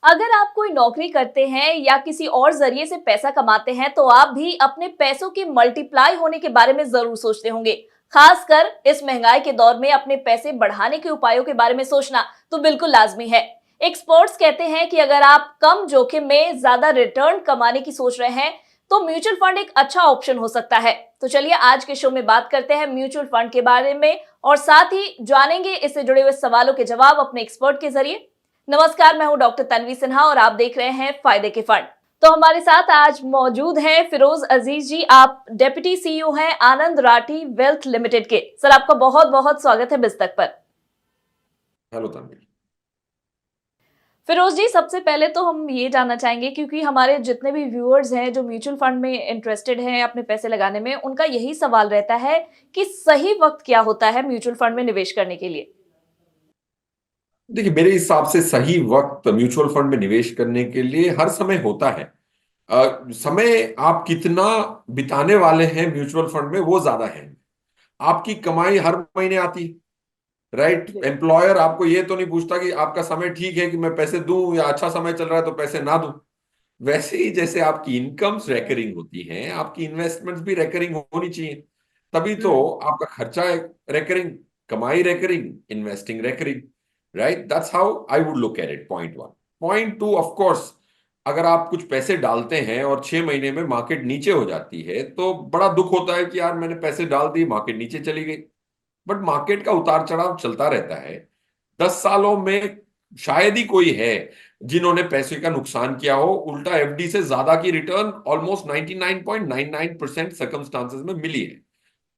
अगर आप कोई नौकरी करते हैं या किसी और जरिए से पैसा कमाते हैं तो आप भी अपने पैसों के मल्टीप्लाई होने के बारे में जरूर सोचते होंगे। खासकर इस महंगाई के दौर में अपने पैसे बढ़ाने के उपायों के बारे में सोचना तो बिल्कुल लाजमी है। एक्सपर्ट्स कहते हैं कि अगर आप कम जोखिम में ज्यादा रिटर्न कमाने की सोच रहे हैं तो म्यूचुअल फंड एक अच्छा ऑप्शन हो सकता है। तो चलिए आज के शो में बात करते हैं म्यूचुअल फंड के बारे में और साथ ही जानेंगे इससे जुड़े हुए सवालों के जवाब अपने एक्सपर्ट के जरिए। नमस्कार, मैं हूं डॉक्टर तन्वी सिन्हा और आप देख रहे हैं फायदे के फंड। तो हमारे साथ आज मौजूद हैं फिरोज अजीज जी। आप डेप्यूटी सीईओ हैं आनंद राठी वेल्थ लिमिटेड के। सर, आपका बहुत बहुत स्वागत है बिस्तक पर। हेलो तन्वी। फिरोज जी, सबसे पहले तो हम ये जानना चाहेंगे क्योंकि हमारे जितने भी व्यूअर्स हैं जो म्यूचुअल फंड में इंटरेस्टेड हैं अपने पैसे लगाने में, उनका यही सवाल रहता है कि सही वक्त क्या होता है म्यूचुअल फंड में निवेश करने के लिए। देखिए, मेरे हिसाब से सही वक्त म्यूचुअल फंड में निवेश करने के लिए हर समय होता है। समय आप कितना बिताने वाले हैं म्यूचुअल फंड में वो ज्यादा है। आपकी कमाई हर महीने आती है, राइट? जी। एम्प्लॉयर आपको ये तो नहीं पूछता कि आपका समय ठीक है कि मैं पैसे दूं या अच्छा समय चल रहा है तो पैसे ना दूं। वैसे ही जैसे आपकी इनकम्स रेकरिंग होती हैं, आपकी इन्वेस्टमेंट्स भी रेकरिंग होनी चाहिए। तभी तो हम्म। आपका खर्चा रेकरिंग, कमाई recurring, investing recurring. Right, that's how I would look at it. Point one. Point two, of course, अगर आप कुछ पैसे डालते हैं और 6 महीने में मार्केट नीचे हो जाती है तो बड़ा दुख होता है कि यार मैंने पैसे डाल दिए, मार्केट नीचे चली गई। बट मार्केट का उतार चढ़ाव चलता रहता है। 10 सालों में शायद ही कोई है जिन्होंने पैसे का नुकसान किया हो। उल्टा एफडी से ज्यादा की रिटर्न ऑलमोस्ट 99.99% सर्कमस्टांसेस में मिली है।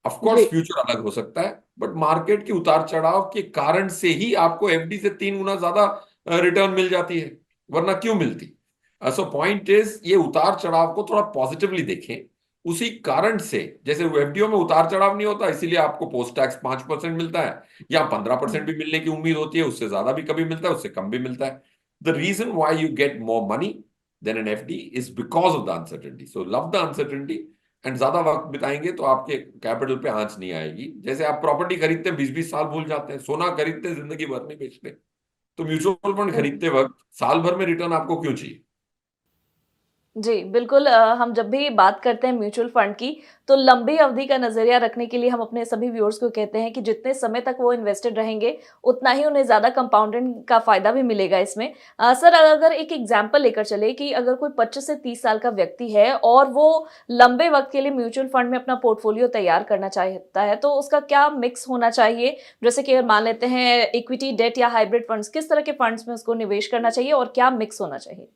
Of ji. कोर्स फ्यूचर अलग हो सकता है, बट मार्केट के उतार चढ़ाव के कारण से ही आपको एफडी से 3 गुना ज्यादा रिटर्न मिल जाती है, वरना क्यों मिलती? सो पॉइंट इज, ये उतार चढ़ाव को थोड़ा पॉजिटिवली देखें। उसी कारण से, जैसे एफडीओ में उतार चढ़ाव नहीं होता इसीलिए आपको पोस्ट टैक्स 5% मिलता है, या 15% हम्म। भी मिलने की उम्मीद होती है, उससे ज्यादा भी कभी मिलता है, उससे कम भी मिलता है। The reason why you get more money than an FD is because of the uncertainty. So love the uncertainty. And ज्यादा वक्त बिताएंगे तो आपके कैपिटल पे आंच नहीं आएगी। जैसे आप प्रॉपर्टी खरीदते हैं, 20-20 साल भूल जाते हैं, सोना खरीदते हैं, जिंदगी भर नहीं बेचते। तो म्यूचुअल फंड हम्म। खरीदते वक्त साल भर में रिटर्न आपको क्यों चाहिए? जी, बिल्कुल। हम जब भी बात करते हैं म्यूचुअल फंड की, तो लंबी अवधि का नज़रिया रखने के लिए हम अपने सभी व्यूअर्स को कहते हैं कि जितने समय तक वो इन्वेस्टेड रहेंगे, उतना ही उन्हें ज़्यादा कंपाउंडिंग का फ़ायदा भी मिलेगा इसमें। सर, अगर एक एग्ज़ाम्पल लेकर चलें कि अगर कोई 25 से 30 साल का व्यक्ति है और वो लंबे वक़्त के लिए म्यूचुअल फंड में अपना पोर्टफोलियो तैयार करना चाहता है, तो उसका क्या मिक्स होना चाहिए? जैसे कि मान लेते हैं इक्विटी, डेट या हाइब्रिड फंड्स, किस तरह के फंड्स में उसको निवेश करना चाहिए और क्या मिक्स होना चाहिए?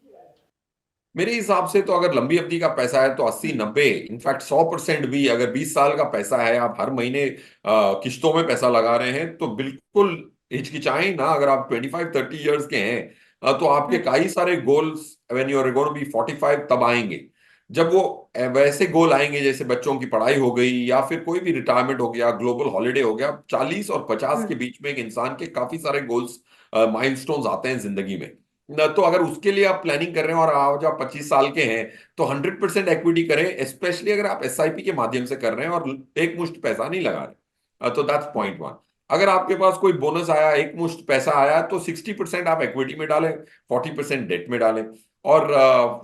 मेरे हिसाब से तो अगर लंबी अवधि का पैसा है तो 80-90, इनफैक्ट 100% भी, अगर 20 साल का पैसा है, आप हर महीने किश्तों में पैसा लगा रहे हैं तो बिल्कुल हिचकिचाएं ना। अगर आप 25-30 ईयर्स के हैं तो आपके हुँ। कई सारे goals when you are going to be 45 तब आएंगे, जब वो वैसे गोल आएंगे जैसे बच्चों की पढ़ाई हो गई या फिर कोई भी रिटायरमेंट हो गया, ग्लोबल हॉलिडे हो गया। 40 और 50 हुँ। के बीच में एक इंसान के काफी सारे गोल्स, माइलस्टोन्स आते हैं जिंदगी में। तो अगर उसके लिए आप प्लानिंग कर रहे हैं और आज आप 25 साल के हैं तो 100% इक्विटी करें, स्पेशली अगर आप एसआईपी के माध्यम से कर रहे हैं और एक मुश्त पैसा नहीं लगा रहे। तो दैट्स हुँ। Point one. अगर आपके पास कोई बोनस आया, एक मुश्त पैसा आया, तो 60% आप इक्विटी में डालें, 40% डेट में डालें। और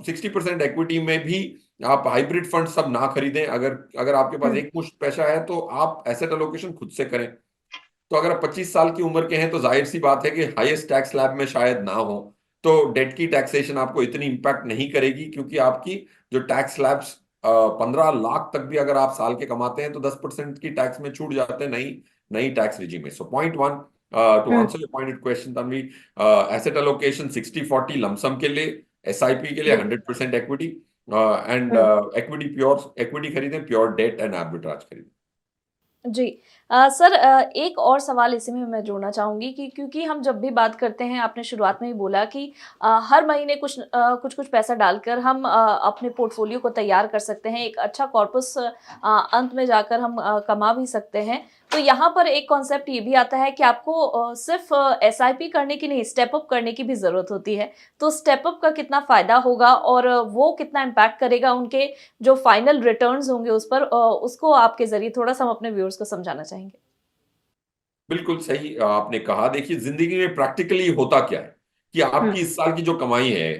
60% इक्विटी में भी आप हाइब्रिड फंड सब ना खरीदें। अगर अगर आपके पास हुँ। एक मुश्त पैसा है तो आप एसेट एलोकेशन खुद से करें। तो अगर आप 25 साल की उम्र के हैं तो जाहिर सी बात है कि हाईएस्ट टैक्स स्लैब में शायद ना हो, तो डेट की टैक्सेशन आपको इतनी इंपैक्ट नहीं करेगी, क्योंकि आपकी जो टैक्स स्लैब्स 15 लाख तक भी अगर आप साल के कमाते हैं तो 10% की टैक्स में छूट जाते हैं नई नई टैक्स रिजीम में। सो पॉइंट वन, टू हुँ। Answer your pointed question Tanvi, asset allocation 60-40 lump sum के लिए, एसआईपी के लिए जी। 100% इक्विटी। एंड हुँ। इक्विटी, प्योर इक्विटी खरीदें, प्योर डेट एंड आर्बिट्राज खरीदें। जी। सर, एक और सवाल इसी में मैं जोड़ना चाहूँगी कि क्योंकि हम जब भी बात करते हैं, आपने शुरुआत में ही बोला कि हर महीने कुछ-कुछ पैसा डालकर हम अपने पोर्टफोलियो को तैयार कर सकते हैं, एक अच्छा कॉर्पस अंत में जाकर हम कमा भी सकते हैं। तो यहाँ पर एक कॉन्सेप्ट ये भी आता है कि आपको सिर्फ़ एसआईपी करने की नहीं, स्टेप अप करने की भी ज़रूरत होती है। तो स्टेप अप का कितना फ़ायदा होगा और वो कितना इम्पैक्ट करेगा उनके जो फाइनल रिटर्न्स होंगे उस पर, उसको आपके ज़रिए थोड़ा-सा हम अपने व्यूअर्स को समझाना चाहेंगे। बिल्कुल सही आपने कहा। देखिए, जिंदगी में प्रैक्टिकली होता क्या है कि आपकी इस साल की जो कमाई है,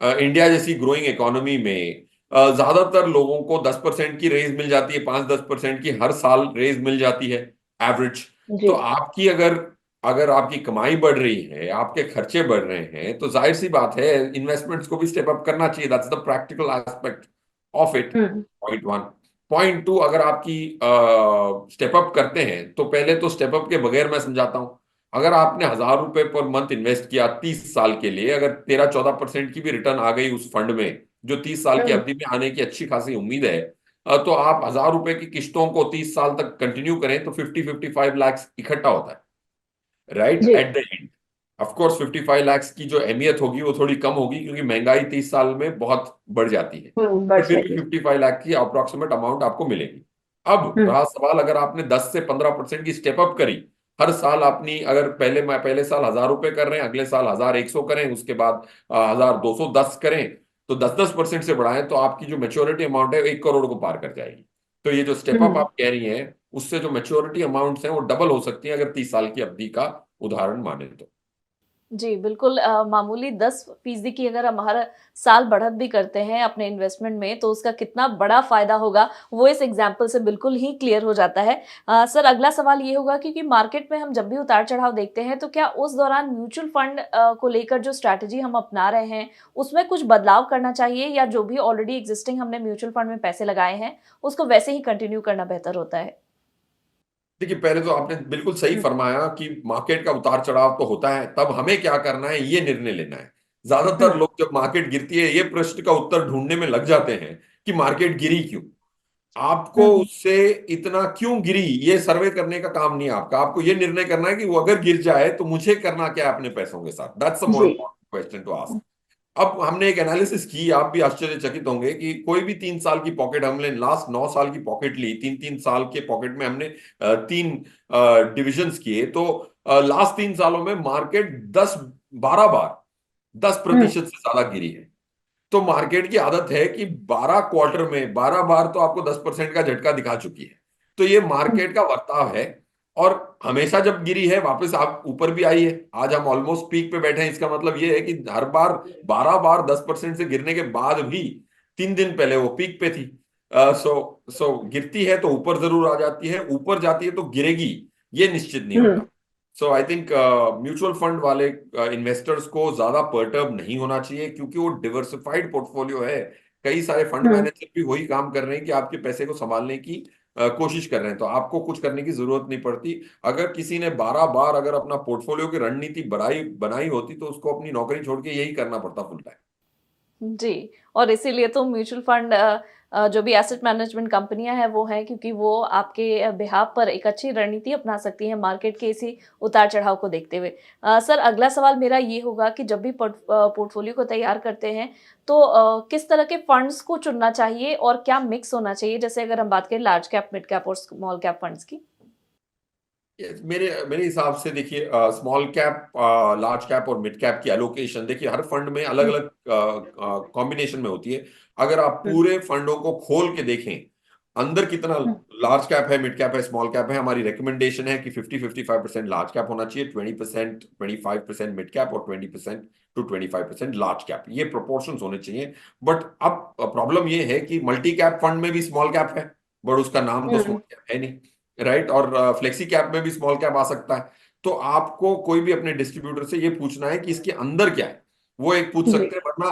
इंडिया जैसी ग्रोइंग इकोनॉमी में ज्यादातर लोगों को 10% की रेज मिल जाती है, 5-10% की हर साल रेज मिल जाती है, एवरेज। तो जी। आपकी अगर अगर आपकी कमाई बढ़ रही है, आपके खर्चे बढ़ रहे हैं, तो जाहिर सी बात है इन्वेस्टमेंट्स को भी स्टेप अप करना चाहिए। That's the practical aspect of it. Hmm. Point one. Point two, अगर आपकी स्टेप अप करते हैं तो पहले तो स्टेप अप के बगैर मैं समझाता हूं, अगर आपने 1,000 रुपए पर मंथ इन्वेस्ट किया 30 साल के लिए, अगर 13-14% की भी रिटर्न आ गई उस फंड में, जो 30 साल की हम्म। अवधि में आने की अच्छी खासी उम्मीद है, तो आप 1,000 रुपए की किश्तों को 30 साल तक कंटिन्यू करें तो 50-55 लाख इकट्ठा होता है, राइट जी। At the end. Of course 55 lakh की जो अहमियत होगी वो थोड़ी कम होगी, क्योंकि महंगाई 30 साल में बहुत बढ़ जाती है, बढ़ पर फिर भी जाएगी। 55 लाख की अप्रोक्सीमेट अमाउंट आपको मिलेगी। अब हम्म। रहा सवाल, अगर आपने 10 से 15% की स्टेप अप करी हर साल, अपनी अगर पहले साल 1,000 रुपए कर रहे हैं, अगले साल 1,100 करें, उसके बाद 1,210 करें, तो 10-10% से बढ़ाएं, तो आपकी जो मेच्योरिटी अमाउंट है 1 करोड़ को पार कर जाएगी। तो ये जो स्टेप अप हम्म। आप कह रही हैं, उससे जो मेच्योरिटी अमाउंट्स हैं वो डबल हो सकती हैं, अगर 30 साल की अवधि का उदाहरण माने तो। जी, बिल्कुल मामूली 10% की अगर हम हर साल बढ़त भी करते हैं अपने इन्वेस्टमेंट में, तो उसका कितना बड़ा फ़ायदा होगा, वो इस एग्ज़ाम्पल से बिल्कुल ही क्लियर हो जाता है। सर अगला सवाल ये होगा, क्योंकि मार्केट में हम जब भी उतार-चढ़ाव देखते हैं, तो क्या उस दौरान म्यूचुअल फंड को लेकर जो स्ट्रैटेजी हम अपना रहे हैं, उसमें कुछ बदलाव करना चाहिए, या जो भी ऑलरेडी एक्जिस्टिंग हमने म्यूचुअल फंड में पैसे लगाए हैं, उसको वैसे ही कंटिन्यू करना बेहतर होता है? देखिए, पहले तो आपने बिल्कुल सही हम्म। फरमाया कि मार्केट का उतार चढ़ाव तो होता है, तब हमें क्या करना है ये निर्णय लेना है। ज्यादातर हम्म। लोग जब मार्केट गिरती है ये प्रश्न का उत्तर ढूंढने में लग जाते हैं कि मार्केट गिरी क्यों। आपको हम्म। उससे इतना क्यों गिरी ये सर्वे करने का काम नहीं है आपका, आपको ये निर्णय करना है कि वो अगर गिर जाए तो मुझे करना क्या है अपने पैसों के साथ। दैट्स द मोर जी। Important question to ask. अब हमने एक एनालिसिस की, आप भी आश्चर्यचकित होंगे कि कोई भी 3 साल की पॉकेट, हमने लास्ट 9 साल की पॉकेट ली, 3-3 साल के पॉकेट में हमने तीन डिविजन्स किए, तो लास्ट 3 सालों में मार्केट 10-12 बार 10% से ज्यादा गिरी है। तो मार्केट की आदत है कि 12 क्वार्टर में 12 बार तो आपको 10% का झटका दिखा चुकी है। तो ये हम्म। मार्केट का बर्ताव है। और हमेशा जब गिरी है वापस आप ऊपर भी आई है, आज हम ऑलमोस्ट पीक पे बैठे हैं, इसका मतलब ये है कि हर बार 12 बार 10% से गिरने के बाद भी 3 दिन पहले वो पीक पे थी। सो गिरती है तो ऊपर जरूर आ जाती है, ऊपर जाती है तो गिरेगी, ये निश्चित नहीं हम्म। होता। सो आई थिंक म्यूचुअल फंड वाले इन्वेस्टर्स को ज्यादा पर्टर्ब नहीं होना चाहिए, क्योंकि वो डिवर्सिफाइड पोर्टफोलियो है। कई सारे फंड हम्म। मैनेजर भी वही काम कर रहे हैं कि आपके पैसे को संभालने की कोशिश कर रहे हैं, तो आपको कुछ करने की जरूरत नहीं पड़ती। अगर किसी ने 12 बार अगर अपना पोर्टफोलियो की रणनीति बनाई बनाई होती तो उसको अपनी नौकरी छोड़ के यही करना पड़ता फुल टाइम। जी, और इसीलिए तो म्यूचुअल फंड जो भी एसेट मैनेजमेंट कंपनियां हैं वो हैं, क्योंकि वो आपके बिहाफ पर एक अच्छी रणनीति अपना सकती हैं मार्केट के इसी उतार-चढ़ाव को देखते हुए। सर अगला सवाल मेरा ये होगा कि जब भी पोर्टफोलियो को तैयार करते हैं, तो किस तरह के फंड्स को चुनना चाहिए और क्या मिक्स होना चाहिए? जैसे अगर हम बात करें लार्ज कैप, मिड कैप और स्मॉल कैप फंड्स की? Yes, मेरे मेरे हिसाब से देखिए, स्मॉल कैप, लार्ज कैप और मिड कैप की एलोकेशन देखिए हर फंड में अलग हम्म। अलग कॉम्बिनेशन में होती है। अगर आप हम्म। पूरे फंडों को खोल के देखें, अंदर कितना हम्म। लार्ज कैप है, मिड कैप है, स्मॉल कैप है, हमारी रिकमेंडेशन है कि 50-55% लार्ज कैप होना चाहिए, 20% 25% मिड कैप और 20% to 25% लार्ज कैप, ये प्रोपोर्शंस होने चाहिए। बट अब प्रॉब्लम ये है कि मल्टी कैप फंड में भी स्मॉल कैप है, बट उसका नाम तो हम्म। स्मॉल कैप है नहीं, राइट। और फ्लेक्सी कैप में भी स्मॉल कैप आ सकता है। तो आपको कोई भी अपने डिस्ट्रीब्यूटर से ये पूछना है कि इसके अंदर क्या है, वो एक पूछ जी। सकते हैं। वरना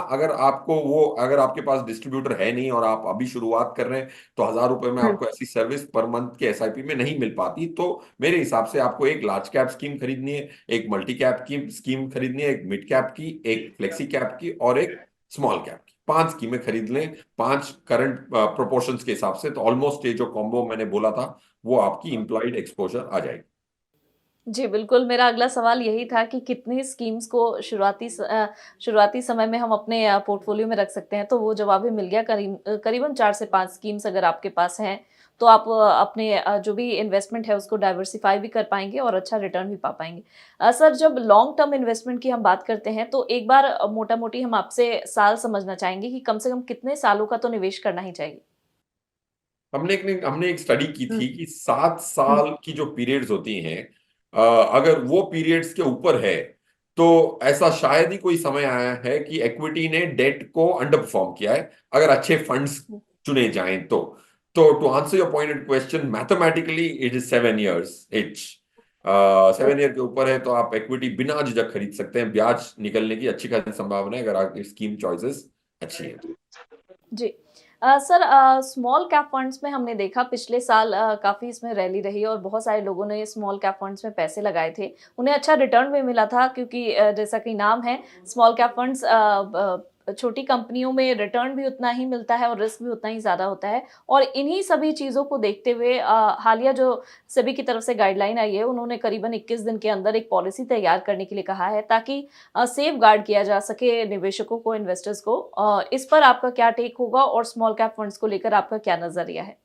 अगर आपके पास डिस्ट्रीब्यूटर है नहीं और आप अभी शुरुआत कर रहे हैं, तो 1,000 रुपए में हम्म। आपको ऐसी सर्विस पर मंथ के एसआईपी में नहीं मिल पाती। तो मेरे हिसाब से आपको एक लार्ज कैप स्कीम खरीदनी है, एक मल्टी कैप की स्कीम खरीदनी है, एक मिड कैप की, एक फ्लेक्सी कैप की और एक स्मॉल कैप की, 5 स्कीमें खरीद लें, 5 करंट प्रोपोर्शंस के हिसाब से, तो ऑलमोस्ट ये जो कॉम्बो मैंने बोला था वो आपकी इम्प्लॉइड एक्सपोजर आ जाएगी। जी, बिल्कुल, मेरा अगला सवाल यही था कि कितनी स्कीम्स को शुरुआती समय में हम अपने पोर्टफ़ोलियो में रख सकते हैं, तो वो जवाब भी मिल गया। करीबन 4 से 5 स्कीम्स अगर आपके पास हैं, तो आप अपने जो भी इन्वेस्टमेंट है उसको डाइवर्सिफ़ाई भी कर पाएँगे और अच्छा रिटर्न भी पा पाएँगे। सर जब लॉन्ग टर्म इन्वेस्टमेंट की हम बात करते हैं, तो एक बार मोटा-मोटी हम आपसे साल समझना चाहेंगे कि कम से कम कितने सालों का तो निवेश करना ही चाहिए? हमने एक स्टडी की हम्म। थी कि 7 हम्म। साल की जो पीरियड्स होती हैं, अगर वो पीरियड्स के ऊपर है तो ऐसा शायद ही कोई समय आया है कि इक्विटी ने डेट को अंडर परफॉर्म किया है, अगर अच्छे फंड्स चुने जाएं तो to answer your pointed question, mathematically it is 7 years इच। 7 year के ऊपर है तो आप इक्विटी बिना झिझक खरीद सकते हैं, ब्याज निकलने की अच्छी खासी संभावना है अगर आपकी स्कीम चॉइसेस अच्छी है। जी। सर, स्मॉल कैप फंड्स में हमने देखा पिछले साल काफ़ी इसमें रैली रही और बहुत सारे लोगों ने स्मॉल कैप फंड्स में पैसे लगाए थे। उन्हें अच्छा रिटर्न भी मिला था क्योंकि जैसा कि नाम है स्मॉल कैप फंड्स, छोटी कंपनियों में रिटर्न भी उतना ही मिलता है और रिस्क भी उतना ही ज़्यादा होता है। और इन्हीं सभी चीज़ों को देखते हुए हालिया जो सेबी की तरफ से गाइडलाइन आई है, उन्होंने करीबन 21 दिन के अंदर एक पॉलिसी तैयार करने के लिए कहा है ताकि सेफ गार्ड किया जा सके निवेशकों को, इन्वेस्टर्स को। इस पर आपका क्या टेक होगा और स्मॉल कैप फंड्स को लेकर आपका क्या नजरिया है?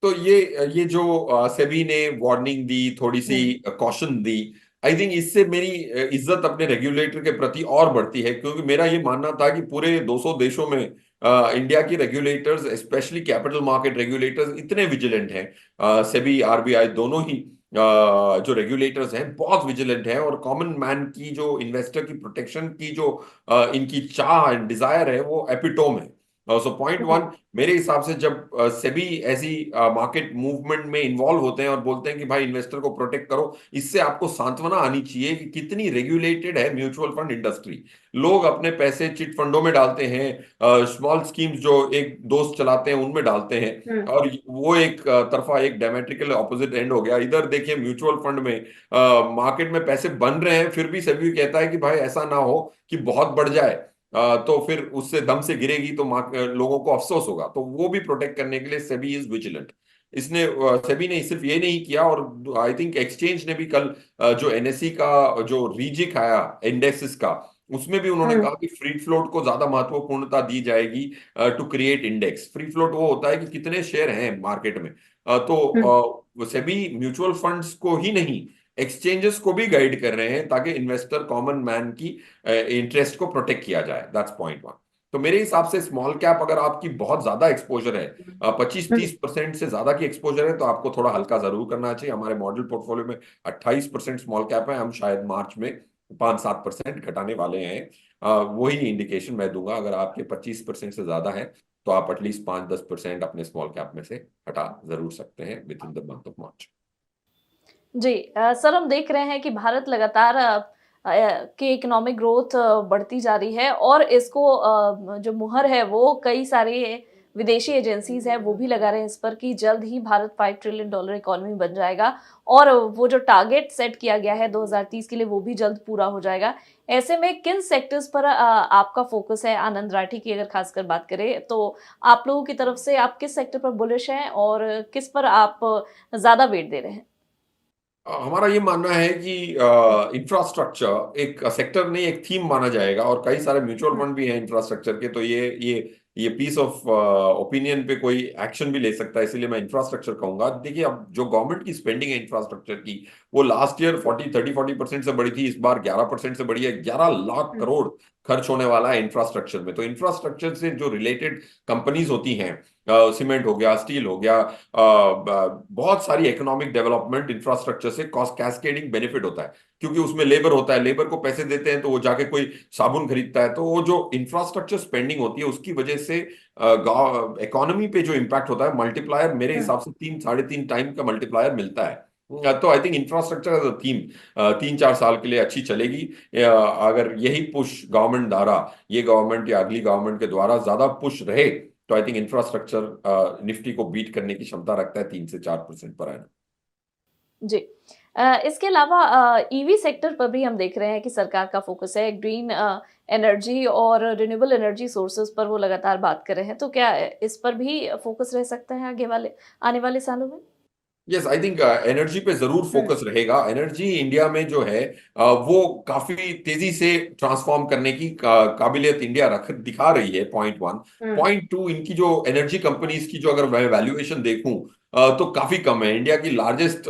तो ये जो सेबी ने वार्निंग दी, थोड़ी सी हम्म। कॉशन दी, आई थिंक इससे मेरी इज्जत अपने रेगुलेटर के प्रति और बढ़ती है, क्योंकि मेरा ये मानना था कि पूरे 200 देशों में इंडिया की regulators, specially capital market regulators, इतने विजिलेंट हैं, सेबी आरबीआई दोनों ही जो रेगुलेटर्स हैं बहुत विजिलेंट हैं, और कॉमन मैन की जो इन्वेस्टर की प्रोटेक्शन की जो इनकी चाह एंड डिजायर है वो एपिटोम है। सो पॉइंट जी। वन, मेरे हिसाब से जब सेबी ऐसी मार्केट मूवमेंट में इन्वॉल्व होते हैं और बोलते हैं कि भाई इन्वेस्टर को प्रोटेक्ट करो, इससे आपको सांत्वना आनी चाहिए कि कितनी रेगुलेटेड है म्यूचुअल फंड इंडस्ट्री। लोग अपने पैसे चिट फंडों में डालते हैं, स्मॉल स्कीम्स जो एक दोस्त चलाते हैं उनमें डालते हैं, और वो एक तरफा एक डायमेट्रिकल ऑपोजिट एंड हो गया। इधर देखिए म्यूचुअल फंड में मार्केट में पैसे बन रहे हैं, फिर भी सेबी कहता है कि भाई ऐसा ना हो कि बहुत बढ़ जाए, तो फिर उससे दम से गिरेगी तो लोगों को अफसोस होगा। तो वो भी प्रोटेक्ट करने के लिए सेबी इज विजिलेंट। इसने सेबी ने सिर्फ ये नहीं किया, और आई थिंक एक्सचेंज ने भी कल जो एनएसई का जो रीजिक आया इंडेक्सेस का, उसमें भी उन्होंने कहा कि फ्री फ्लोट को ज्यादा महत्वपूर्णता दी जाएगी to create index. Free float वो होता है कि कितने शेयर हैं मार्केट में। तो सेबी म्यूचुअल फंड्स को ही नहीं, एक्सचेंजेस को भी गाइड कर रहे हैं ताकि इन्वेस्टर कॉमन मैन की इंटरेस्ट को प्रोटेक्ट किया जाए। That's point one. तो मेरे हिसाब से स्मॉल कैप अगर आपकी बहुत ज्यादा एक्सपोजर है, 25-30% से ज्यादा की एक्सपोजर है, तो आपको थोड़ा हल्का जरूर करना चाहिए। हमारे मॉडल पोर्टफोलियो में 28% स्मॉल कैप है, हम शायद मार्च में 5-7% घटाने वाले हैं। वही इंडिकेशन मैं दूंगा, अगर आपके 25% से ज्यादा है तो आप एटलीस्ट 5-10% अपने स्मॉल कैप में से हटा जरूर सकते हैं within the month of March. जी। सर, हम देख रहे हैं कि भारत लगातार की इकोनॉमिक ग्रोथ बढ़ती जा रही है और इसको जो मुहर है वो कई सारे विदेशी एजेंसीज हैं वो भी लगा रहे हैं इस पर कि जल्द ही भारत $5 ट्रिलियन इकोनॉमी बन जाएगा और वो जो टारगेट सेट किया गया है 2030 के लिए वो भी जल्द पूरा हो जाएगा। ऐसे में किन सेक्टर्स पर आपका फोकस है? आनंद राठी की अगर खासकर बात करें तो आप लोगों की तरफ से आप किस सेक्टर पर बुलिश हैं और किस पर आप ज्यादा वेट दे रहे हैं? हमारा ये मानना है कि इंफ्रास्ट्रक्चर एक सेक्टर नहीं, एक थीम माना जाएगा, और कई सारे म्यूचुअल फंड भी हैं इंफ्रास्ट्रक्चर के, तो ये पीस ऑफ ओपिनियन पे कोई एक्शन भी ले सकता है, इसलिए मैं इंफ्रास्ट्रक्चर कहूंगा। देखिए, अब जो गवर्नमेंट की स्पेंडिंग है इंफ्रास्ट्रक्चर की, वो लास्ट ईयर 40% से बढ़ी थी, इस बार 11% से बढ़ी है। 11 लाख करोड़ खर्च होने वाला है इंफ्रास्ट्रक्चर में। तो इंफ्रास्ट्रक्चर से जो रिलेटेड कंपनीज होती हैं, सीमेंट हो गया, स्टील हो गया, बहुत सारी इकोनॉमिक डेवलपमेंट इंफ्रास्ट्रक्चर से कॉस्ट कैस्केडिंग बेनिफिट होता है, क्योंकि उसमें लेबर होता है, लेबर को पैसे देते हैं तो वो जाके कोई साबुन खरीदता है। तो वो जो इंफ्रास्ट्रक्चर स्पेंडिंग होती है उसकी वजह से इकोनॉमी पे जो इम्पैक्ट होता है, मल्टीप्लायर मेरे हिसाब से 3-3.5 टाइम का मल्टीप्लायर मिलता है। तो I think infrastructure as a theme 3-4 साल के लिए अच्छी चलेगी। अगर यही पुश गवर्नमेंट द्वारा, ये गवर्नमेंट या अगली गवर्नमेंट के द्वारा ज्यादा पुश रहे, तो आई थिंक इंफ्रास्ट्रक्चर निफ्टी को बीट करने की क्षमता रखता है 3 से 4% पर आना। जी। इसके अलावा ईवी सेक्टर पर भी हम देख रहे हैं कि सरकार का फोकस है। ग्रीन एनर्जी और रिन्यूएबल एनर्जी सोर्सेज पर वो लगातार बात कर रहे हैं। तो क्या इस पर भी फोकस रह सकता है आने वाले सालों में? यस, आई थिंक एनर्जी पे जरूर फोकस रहेगा। एनर्जी इंडिया में जो है वो काफी तेजी से ट्रांसफॉर्म करने की काबिलियत इंडिया रख दिखा रही है, पॉइंट वन। पॉइंट टू, इनकी जो एनर्जी कंपनीज की जो अगर मैं वैल्यूएशन देखूं तो काफी कम है। इंडिया की largest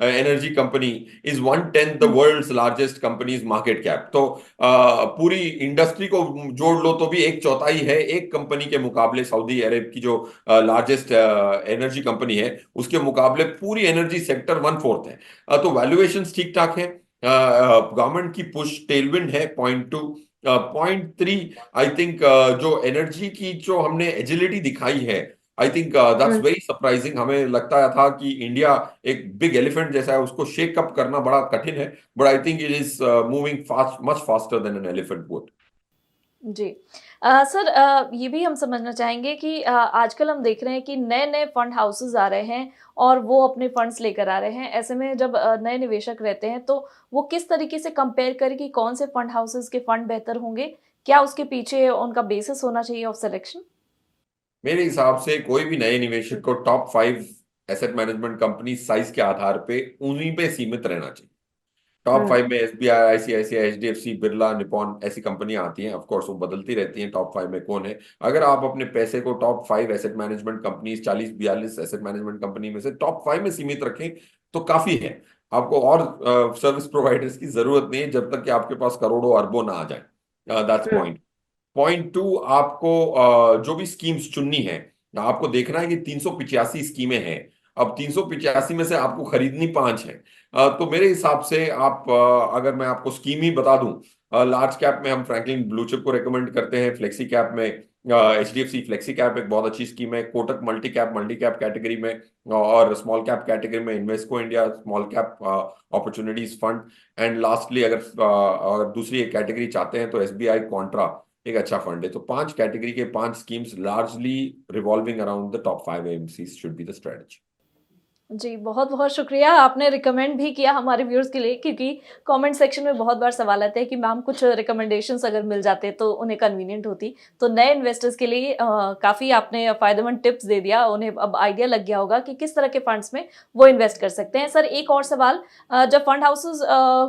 energy company is 1/10 the world's largest companies market cap. तो पूरी इंडस्ट्री को जोड़ लो तो भी एक चौथाई है एक कंपनी के मुकाबले। सऊदी अरब की जो लार्जेस्ट एनर्जी कंपनी है उसके मुकाबले पूरी एनर्जी सेक्टर 1/4 है। तो वैल्यूएशन ठीक ठाक है। गवर्नमेंट की पुश टेलविंड है, point two. Point three, I think जो एनर्जी की जो हमने एजिलिटी दिखाई है, I think that's very surprising. हमें लगता था कि इंडिया एक बिग एलिफेंट जैसा है, उसको शेक अप करना बड़ा कठिन है, but I think it is moving fast, much faster than an elephant would. जी। सर, ये भी हम समझना चाहेंगे कि आजकल हम देख रहे हैं कि नए-नए फंड हाउसेज़ आ रहे हैं और वो अपने फंड्स लेकर आ रहे हैं। ऐसे में जब नए निवेशक रहते हैं तो वो किस तरीके से कंपेयर करें कि कौन से फंड हाउसेज़ के फंड बेहतर होंगे? क्या उसके पीछे उनका बेसिस होना चाहिए ऑफ सिलेक्शन? मेरे हिसाब से कोई भी नए निवेशक को top 5 asset management company size के आधार पे उन्हीं पे सीमित रहना चाहिए। टॉप 5 में SBI, ICICI, HDFC, Birla, Nippon ऐसी कंपनियां आती हैं। ऑफ कोर्स वो बदलती रहती हैं टॉप 5 में कौन है। अगर आप अपने पैसे को top 5 asset management company, 40-42 asset management company में से टॉप 5 में सीमित रखें तो काफी है। आपको और सर्विस प्रोवाइडर्स की जरूरत नहीं है जब तक कि आपके पास करोड़ों अरबों ना आ जाए। That's point. पॉइंट टू, आपको जो भी स्कीम्स चुननी है, आपको देखना है कि 385 स्कीमें हैं। अब 385 में से आपको खरीदनी 5 है। तो मेरे हिसाब से आप, अगर मैं आपको स्कीम ही बता दूं, लार्ज कैप में हम फ्रैंकलिन ब्लू चिप को रेकमेंड करते हैं। फ्लेक्सी कैप में एचडीएफसी फ्लेक्सी कैप एक बहुत अच्छी स्कीम है। कोटक मल्टी कैप कैटेगरी में और स्मॉल कैप कैटेगरी में Invesco India small cap opportunities fund. And lastly, अगर दूसरी एक कैटेगरी चाहते हैं तो एसबीआई कॉन्ट्रा एक अच्छा फंड है। तो 5 कैटेगरी के 5 schemes largely revolving around the top 5 AMC should be the strategy. जी, बहुत-बहुत शुक्रिया। आपने रिकमेंड भी किया हमारे व्यूअर्स के लिए, क्योंकि कमेंट सेक्शन में बहुत बार सवाल आते हैं कि मैम कुछ रिकमेंडेशंस अगर मिल जाते तो उन्हें कन्वीनिएंट होती। तो नए इन्वेस्टर्स के लिए काफ़ी आपने फ़ायदेमंद टिप्स दे दिया। उन्हें अब आइडिया लग गया होगा कि किस तरह के फंड्स में वो इन्वेस्ट कर सकते हैं। सर, एक और सवाल, जब फंड हाउसेज़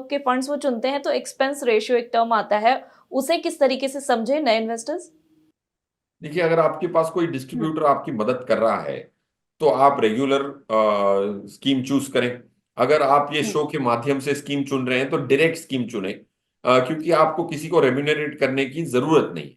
के फंड्स वो चुनते हैं तो एक्सपेंस रेशियो एक टर्म आता है, उसे किस तरीके से समझें नए इन्वेस्टर्स? देखिए, अगर आपके पास कोई डिस्ट्रीब्यूटर आपकी मदद कर रहा है तो आप रेगुलर स्कीम चूज करें। अगर आप ये हुँ, शो के माध्यम से स्कीम चुन रहे हैं तो डायरेक्ट स्कीम चुनें, क्योंकि आपको किसी को रेम्यूनरेट करने की जरूरत नहीं,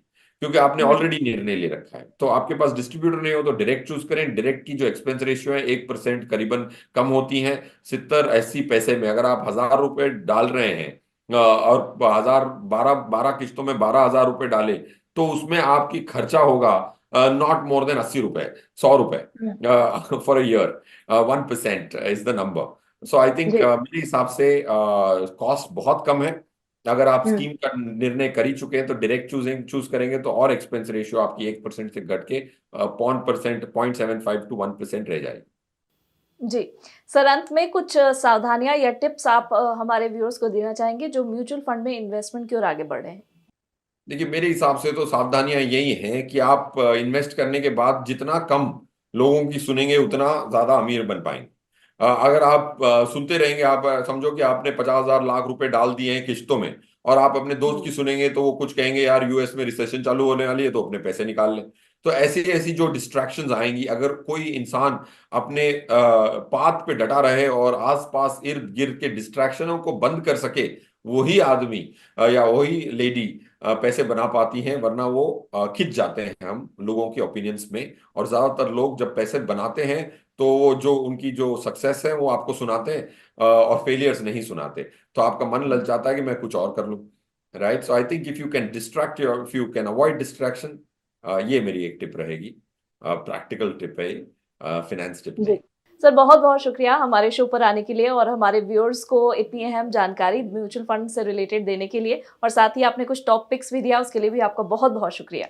क्योंकि आपने हुँ, ऑलरेडी निर्णय ले रखा है। तो आपके पास डिस्ट्रीब्यूटर नहीं हो तो डायरेक्ट चूज करें। डायरेक्ट की जो एक्सपेंस रेशियो है 1% करीबन कम होती है 70-80 पैसे में। अगर आप 1,000 रुपए डाल रहे हैं और 12 किस्तों में 12,000 रुपए डाले, तो उसमें आपकी खर्चा होगा नॉट मोर देन 80 रुपए, 100 रुपए हुँ। For a year. 1% is the number. So I think जी। मेरे हिसाब से कॉस्ट बहुत कम है। अगर आप हुँ। स्कीम का निर्णय कर ही चुके हैं तो डायरेक्ट चूज करेंगे तो और एक्सपेंस रेशियो आपकी 1% से घट के 0.75 to 1% रह जाएगी। जी। सर, अंत में कुछ सावधानियाँ या टिप्स आप हमारे व्यूअर्स को देना चाहेंगे जो म्यूचुअल फंड में इन्वेस्टमेंट की ओर आगे बढ़ रहे हैं? देखिए, मेरे हिसाब से तो सावधानियां यही हैं कि आप इन्वेस्ट करने के बाद जितना कम लोगों की सुनेंगे उतना ज्यादा अमीर बन पाएंगे। अगर आप सुनते रहेंगे, आप समझो कि आपने 50,000 लाख रुपए डाल दिए हैं किश्तों में, और आप अपने दोस्त हुँ। की सुनेंगे तो वो कुछ कहेंगे यार यूएस में रिसेशन चालू होने वाली है तो अपने पैसे निकाल लें। तो ऐसी ऐसी जो डिस्ट्रैक्शंस आएंगी, अगर कोई इंसान अपने पाथ पे डटा रहे और आसपास इर्द गिर्द के डिस्ट्रैक्शनों को बंद कर सके, वही आदमी या वही लेडी पैसे बना पाती हैं। वरना वो खिंच जाते हैं हम लोगों के ओपिनियंस में। और ज्यादातर लोग जब पैसे बनाते हैं तो वो जो उनकी जो सक्सेस है वो आपको सुनाते हैं और फेलियर्स नहीं सुनाते। तो आपका मन लल जाता है कि मैं कुछ और कर लूं। Right. So I think if you can distract your, if you can avoid distraction, ये मेरी एक टिप रहेगी। प्रैक्टिकल टिप है, फाइनेंस टिप जी। नहीं। सर, बहुत-बहुत शुक्रिया हमारे शो पर आने के लिए और हमारे व्यूअर्स को इतनी अहम जानकारी म्यूचुअल फंड से रिलेटेड देने के लिए, और साथ ही आपने कुछ टॉप पिक्स भी दिया, उसके लिए भी आपका बहुत-बहुत शुक्रिया।